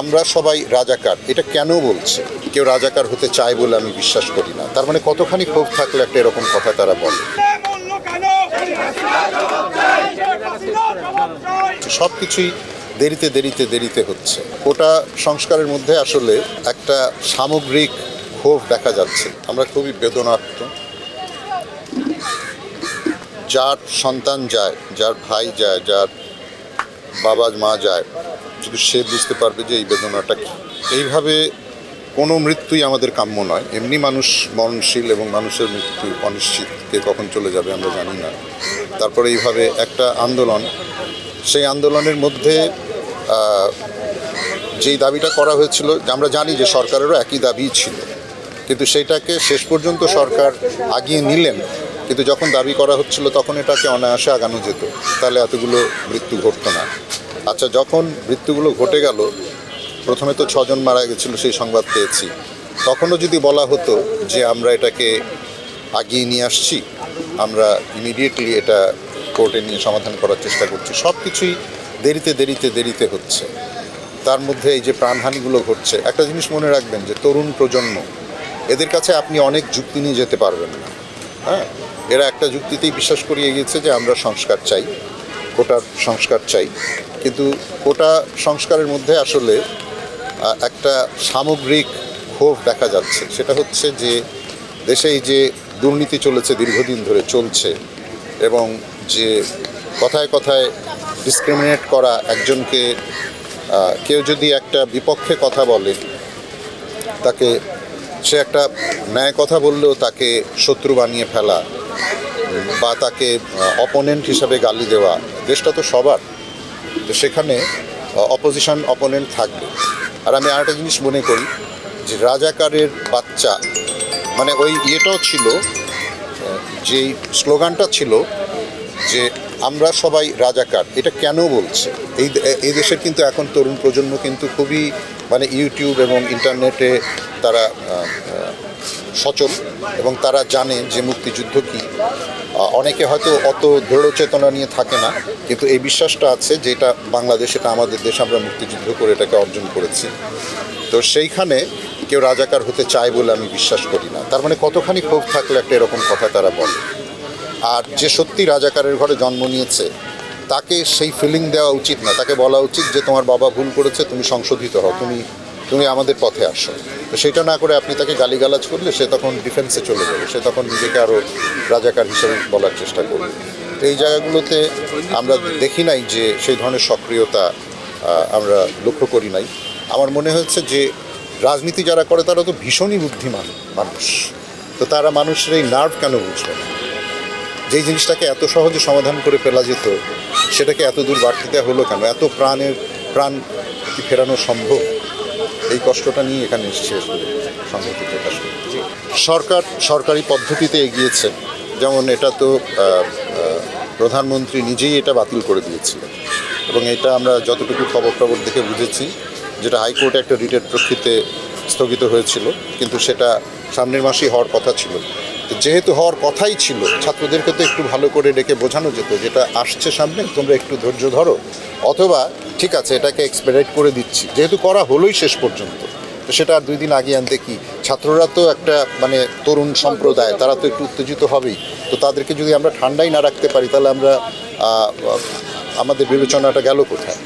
আমরা সবাই রাজাকার, এটা কেন বলছে? কেউ রাজাকার হতে চায় বলে আমি বিশ্বাস করি না। তার মানে কতখানি ক্ষোভ থাকলে একটা এরকম কথা তারা বলে। সব কিছুই দেরিতে দেরিতে দেরিতে হচ্ছে। ওটা সংস্কারের মধ্যে আসলে একটা সামগ্রিক ক্ষোভ দেখা যাচ্ছে। আমরা খুবই বেদনার্ত। যার সন্তান যায়, যার ভাই যায়, যার বাবা মা যায়, শুধু সে বুঝতে পারবে যে এই বেদনাটা কি। এইভাবে কোনো মৃত্যুই আমাদের কাম্য নয়। এমনি মানুষ মরণশীল এবং মানুষের মৃত্যু অনিশ্চিত, কে কখন চলে যাবে আমরা জানি না। তারপরে এইভাবে একটা আন্দোলন, সেই আন্দোলনের মধ্যে যেই দাবিটা করা হয়েছিল, আমরা জানি যে সরকারেরও একই দাবি ছিল, কিন্তু সেইটাকে শেষ পর্যন্ত সরকার আগিয়ে নিলেন। কিন্তু যখন দাবি করা হচ্ছিল তখন এটাকে অনায়াসে আগানো যেত, তাহলে এতগুলো মৃত্যু ঘটতো না। আচ্ছা, যখন মৃত্যুগুলো ঘটে গেল, প্রথমে তো 6 জন মারা গেছিল সেই সংবাদ পেয়েছি, তখনও যদি বলা হতো যে আমরা এটাকে আগিয়ে নিয়ে আসছি, আমরা ইমিডিয়েটলি এটা কোর্টে নিয়ে সমাধান করার চেষ্টা করছি, সব কিছুই দেরিতে দেরিতে দেরিতে হচ্ছে। তার মধ্যে এই যে প্রাণহানিগুলো ঘটছে, একটা জিনিস মনে রাখবেন যে তরুণ প্রজন্ম, এদের কাছে আপনি অনেক যুক্তি নিয়ে যেতে পারবেন না। হ্যাঁ, এরা একটা যুক্তিতেই বিশ্বাস করিয়ে গিয়েছে যে আমরা সংস্কার চাই, কোটার সংস্কার চাই। কিন্তু কোটা সংস্কারের মধ্যে আসলে একটা সামগ্রিক ক্ষোভ দেখা যাচ্ছে। সেটা হচ্ছে যে দেশে এই যে দুর্নীতি চলেছে, দীর্ঘদিন ধরে চলছে, এবং যে কথায় কথায় ডিসক্রিমিনেট করা, একজনকে কেউ যদি একটা বিপক্ষে কথা বলে, তাকে সে একটা ন্যায় কথা বললেও তাকে শত্রু বানিয়ে ফেলা বা তাকে অপোনেন্ট হিসাবে গালি দেওয়া। দেশটা তো সবার, তো সেখানে অপোজিশন অপোনেন্ট থাকবে। আর আমি আরেকটা জিনিস মনে করি যে রাজাকারের বাচ্চা, মানে ওই ইয়েটাও ছিল, যেই স্লোগানটা ছিল যে আমরা সবাই রাজাকার, এটা কেন বলছে? এই দেশের কিন্তু এখন তরুণ প্রজন্ম কিন্তু খুবই, মানে ইউটিউব এবং ইন্টারনেটে তারা সচল, এবং তারা জানে যে মুক্তিযুদ্ধ কী। অনেকে হয়তো অত দৃঢ় চেতনা নিয়ে থাকে না, কিন্তু এই বিশ্বাসটা আছে যে এটা বাংলাদেশ, এটা আমাদের দেশ, আমরা মুক্তিযুদ্ধ করে এটাকে অর্জন করেছি। তো সেইখানে কেউ রাজাকার হতে চায় বলে আমি বিশ্বাস করি না। তার মানে কতখানি ক্ষোভ থাকলে একটা এরকম কথা তারা বলে। আর যে সত্যি রাজাকারের ঘরে জন্ম নিয়েছে, তাকে সেই ফিলিং দেওয়া উচিত না। তাকে বলা উচিত যে তোমার বাবা ভুল করেছে, তুমি সংশোধিত হও, তুমি আমাদের পথে আসো। তো সেটা না করে আপনি তাকে গালিগালাজ করলে সে তখন ডিফেন্সে চলে যাবে, সে তখন নিজেকে আরও রাজাকার হিসেবে বলার চেষ্টা করবে। তো এই জায়গাগুলোতে আমরা দেখি নাই যে সেই ধরনের সক্রিয়তা আমরা লক্ষ্য করি নাই। আমার মনে হয়েছে যে রাজনীতি যারা করে তারা তো ভীষণই বুদ্ধিমান মানুষ, তো তারা মানুষের এই নার্ভ কেন বুঝবে না? যেই জিনিসটাকে এত সহজে সমাধান করে ফেলা যেত, সেটাকে এত দূর বাড়তে দেওয়া হলো কেন? এত প্রাণ কি ফেরানো সম্ভব? এই কষ্টটা নিয়ে এখানে এসেছে সংহতি প্রকাশ করতে। সরকারি পদ্ধতিতে এগিয়েছে, যেমন এটা তো প্রধানমন্ত্রী নিজেই এটা বাতিল করে দিয়েছিলেন, এবং এটা আমরা যতটুকু খবর দেখে বুঝেছি, যেটা হাইকোর্টে একটা রিটের প্রেক্ষিতে স্থগিত হয়েছিল, কিন্তু সেটা সামনের মাসেই হওয়ার কথা ছিল। যেহেতু হওয়ার কথাই ছিল, ছাত্রদেরকে তো একটু ভালো করে ডেকে বোঝানো যেত যেটা আসছে সামনে, তোমরা একটু ধৈর্য ধরো, অথবা ঠিক আছে এটাকে এক্সপেডিট করে দিচ্ছি। যেহেতু করা হলোই শেষ পর্যন্ত, তো সেটা আর 2 দিন আগে আনতে কি? ছাত্ররা তো একটা মানে তরুণ সম্প্রদায়, তারা তো একটু উত্তেজিত হবেই। তো তাদেরকে যদি আমরা ঠান্ডাই না রাখতে পারি, তাহলে আমরা আমাদের বিবেচনাটা গেল কোথায়?